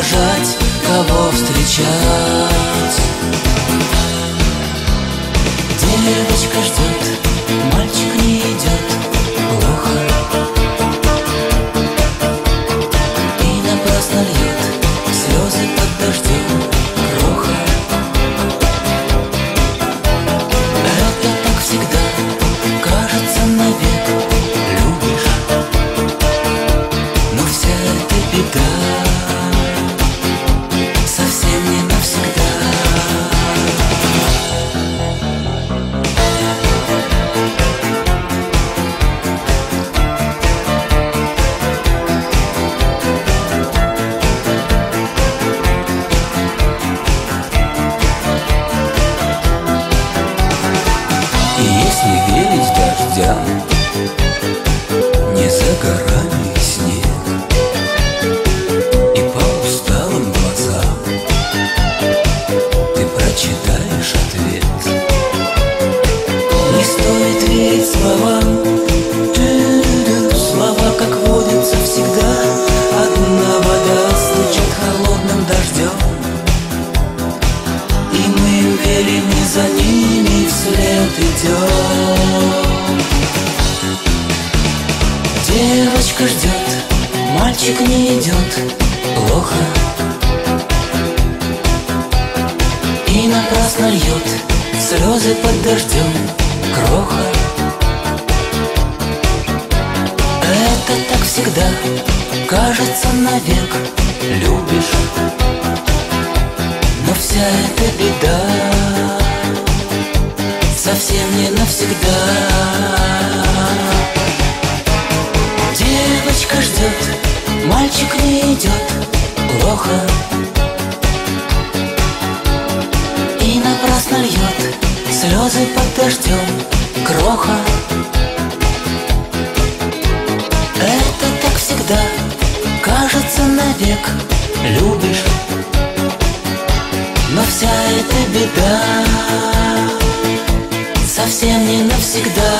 провожать, кого встречать. Девочка ждет, мальчик не идет, плохо. И напрасно льет слезы под дождем, кроха. Это так всегда, кажется, навек любишь, но вся эта беда совсем не навсегда. Если верить дождям, не за горами снег, и по усталым глазам ты прочитаешь ответ. Не стоит верить словам, слова, как водится, всегда одна вода стучит холодным дождем, и мы им верим, и за ними вслед идем. Девочка ждет, мальчик не идет, плохо. И напрасно льет слезы под дождем, кроха. Это так всегда, кажется, навек любишь, но вся эта беда совсем не навсегда. Девочка ждет, мальчик не идет, плохо. И напрасно льет слезы под дождем, кроха. Это так всегда, кажется, навек любишь, но вся эта беда совсем не навсегда.